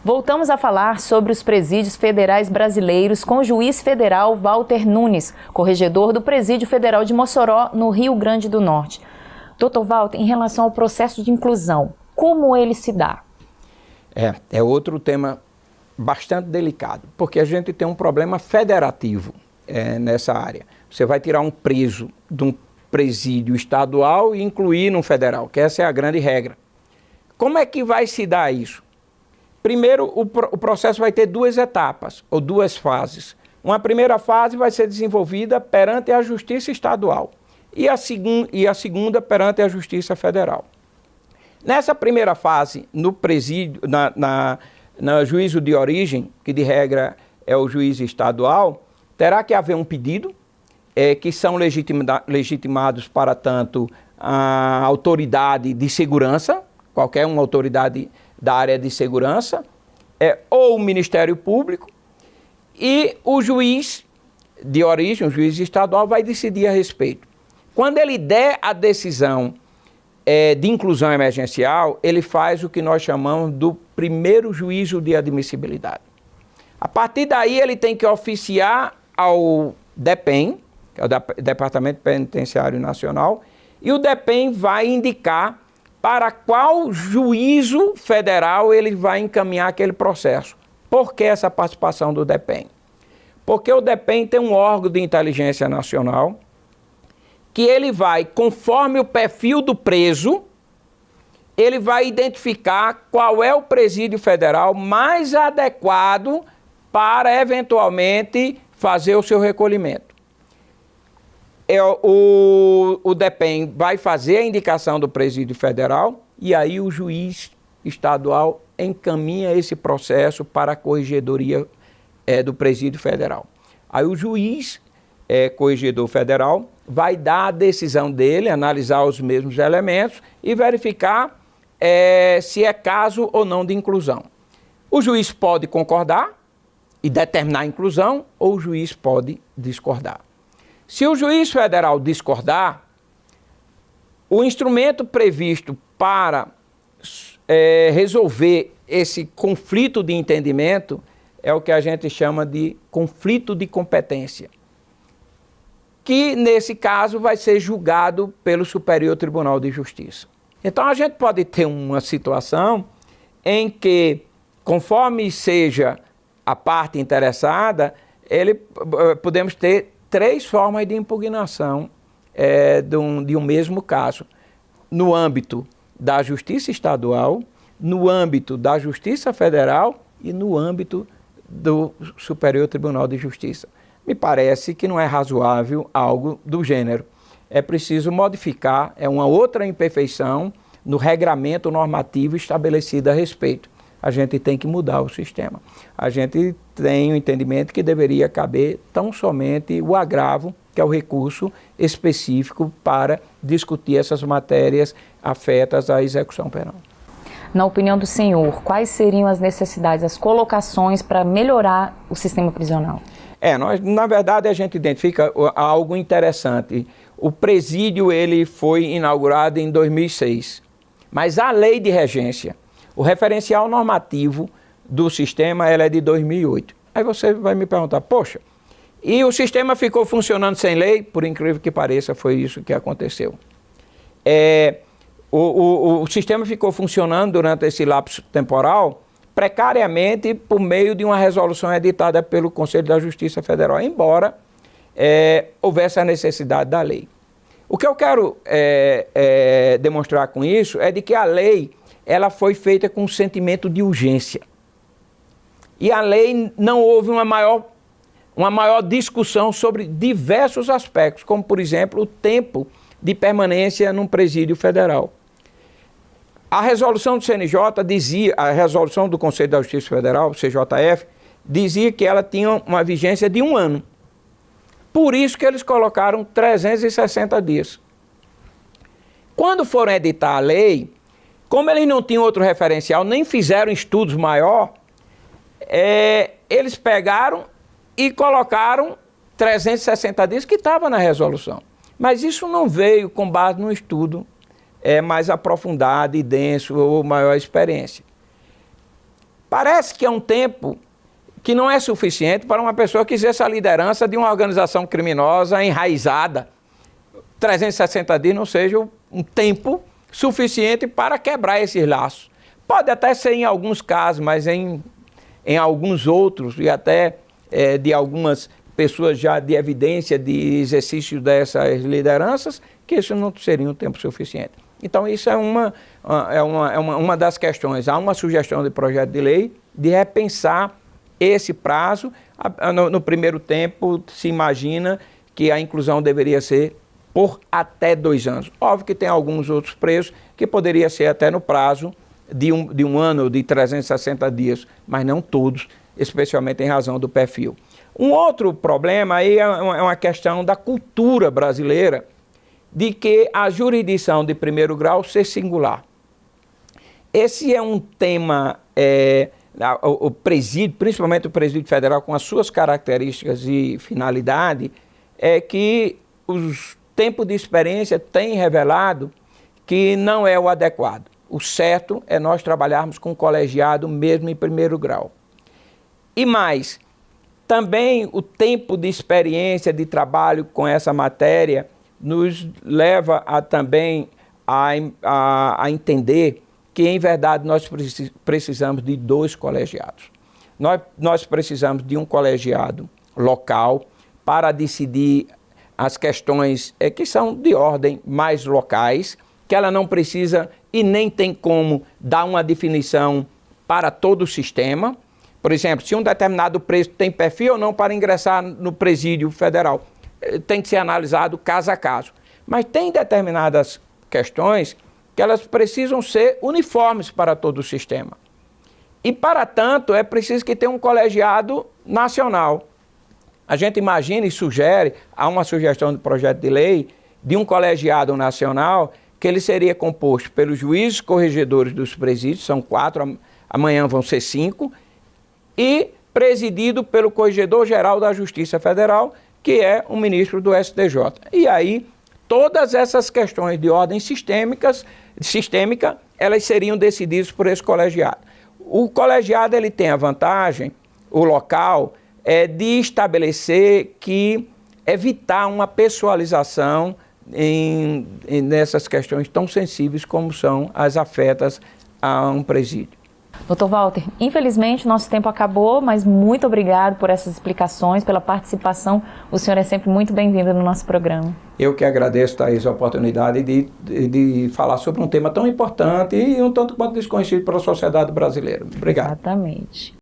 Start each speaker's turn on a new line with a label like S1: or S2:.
S1: Voltamos a falar sobre os presídios federais brasileiros com o juiz federal Walter Nunes, corregedor do Presídio Federal de Mossoró, no Rio Grande do Norte. Dr. Walter, em relação ao processo de inclusão, como ele se dá?
S2: É outro tema bastante delicado, porque a gente tem um problema federativo nessa área. Você vai tirar um preso de um presídio estadual e incluir no federal, que essa é a grande regra. Como é que vai se dar isso? Primeiro, o processo vai ter duas etapas, ou duas fases. Uma primeira fase vai ser desenvolvida perante a Justiça Estadual e a segunda perante a Justiça Federal. Nessa primeira fase, no presídio, no juízo de origem, que de regra é o juiz estadual, terá que haver um pedido, que são legitimados para tanto a autoridade de segurança, qualquer uma autoridade da área de segurança, ou o Ministério Público, e o juiz de origem, o juiz estadual, vai decidir a respeito. Quando ele der a decisão de inclusão emergencial, ele faz o que nós chamamos do primeiro juízo de admissibilidade. A partir daí, ele tem que oficiar ao DEPEN, que é o Departamento Penitenciário Nacional, e o DEPEN vai indicar para qual juízo federal ele vai encaminhar aquele processo. Por que essa participação do DEPEN? Porque o DEPEN tem um órgão de inteligência nacional que ele vai, conforme o perfil do preso, ele vai identificar qual é o presídio federal mais adequado para, eventualmente, fazer o seu recolhimento. O DEPEN vai fazer a indicação do presídio federal e aí o juiz estadual encaminha esse processo para a corregedoria do presídio federal. Aí o juiz corregedor federal vai dar a decisão dele, analisar os mesmos elementos e verificar se é caso ou não de inclusão. O juiz pode concordar e determinar a inclusão ou o juiz pode discordar. Se o juiz federal discordar, o instrumento previsto para resolver esse conflito de entendimento é o que a gente chama de conflito de competência, que nesse caso vai ser julgado pelo Superior Tribunal de Justiça. Então a gente pode ter uma situação em que, conforme seja a parte interessada, podemos ter 3 formas de impugnação de um mesmo caso, no âmbito da Justiça Estadual, no âmbito da Justiça Federal e no âmbito do Superior Tribunal de Justiça. Me parece que não é razoável algo do gênero. É preciso modificar, uma outra imperfeição no regramento normativo estabelecido a respeito. A gente tem que mudar o sistema. A gente tem o entendimento que deveria caber tão somente o agravo, que é o recurso específico para discutir essas matérias afetas à execução penal.
S1: Na opinião do senhor, quais seriam as necessidades, as colocações para melhorar o sistema prisional?
S2: Na verdade, a gente identifica algo interessante. O presídio ele foi inaugurado em 2006, mas a lei de regência, o referencial normativo do sistema, ela é de 2008. Aí você vai me perguntar, poxa, e o sistema ficou funcionando sem lei? Por incrível que pareça, foi isso que aconteceu. O sistema ficou funcionando durante esse lapso temporal precariamente por meio de uma resolução editada pelo Conselho da Justiça Federal, embora houvesse a necessidade da lei. O que eu quero demonstrar com isso é de que a lei ela foi feita com um sentimento de urgência. E a lei não houve uma maior discussão sobre diversos aspectos, como, por exemplo, o tempo de permanência num presídio federal. A resolução do CNJ dizia, a resolução do Conselho da Justiça Federal, CJF, dizia que ela tinha uma vigência de 1 ano. Por isso que eles colocaram 360 dias. Quando foram editar a lei, como eles não tinham outro referencial, nem fizeram estudos maior, eles pegaram e colocaram 360 dias que estava na resolução. Mas isso não veio com base num estudo mais aprofundado e denso ou maior experiência. Parece que é um tempo que não é suficiente para uma pessoa que exerça a liderança de uma organização criminosa enraizada. 360 dias não seja um tempo suficiente para quebrar esses laços. Pode até ser em alguns casos, mas em alguns outros, e até de algumas pessoas já de evidência de exercício dessas lideranças, que isso não seria um tempo suficiente. Então isso é uma das questões. Há uma sugestão de projeto de lei de repensar esse prazo. No primeiro tempo se imagina que a inclusão deveria ser por até 2 anos. Óbvio que tem alguns outros presos que poderia ser até no prazo de um ano ou de 360 dias, mas não todos, especialmente em razão do perfil. Um outro problema aí é uma questão da cultura brasileira, de que a jurisdição de primeiro grau ser singular. Esse é um tema, o presídio, principalmente o presídio federal, com as suas características e finalidade, é que os tempos de experiência têm revelado que não é o adequado. O certo é nós trabalharmos com colegiado mesmo em primeiro grau. E mais, também o tempo de experiência de trabalho com essa matéria nos leva também a entender que, em verdade, nós precisamos de 2 colegiados. Nós precisamos de um colegiado local para decidir as questões que são de ordem mais locais, que ela não precisa e nem tem como dar uma definição para todo o sistema. Por exemplo, se um determinado preso tem perfil ou não para ingressar no presídio federal, tem que ser analisado caso a caso. Mas tem determinadas questões que elas precisam ser uniformes para todo o sistema. E, para tanto, é preciso que tenha um colegiado nacional. A gente imagina e sugere, há uma sugestão de projeto de lei, de um colegiado nacional, que ele seria composto pelos juízes corregedores dos presídios, são 4, amanhã vão ser 5, e presidido pelo Corregedor-Geral da Justiça Federal, que é o ministro do STJ. E aí, todas essas questões de ordem sistêmica, elas seriam decididas por esse colegiado. O colegiado ele tem a vantagem, o local, de estabelecer que evitar uma pessoalização nessas questões tão sensíveis como são as afetas a um presídio.
S1: Dr. Walter, infelizmente nosso tempo acabou, mas muito obrigado por essas explicações, pela participação. O senhor é sempre muito bem-vindo no nosso programa.
S2: Eu que agradeço, Thaís, a oportunidade de falar sobre um tema tão importante e um tanto quanto desconhecido pela sociedade brasileira. Obrigado.
S1: Exatamente.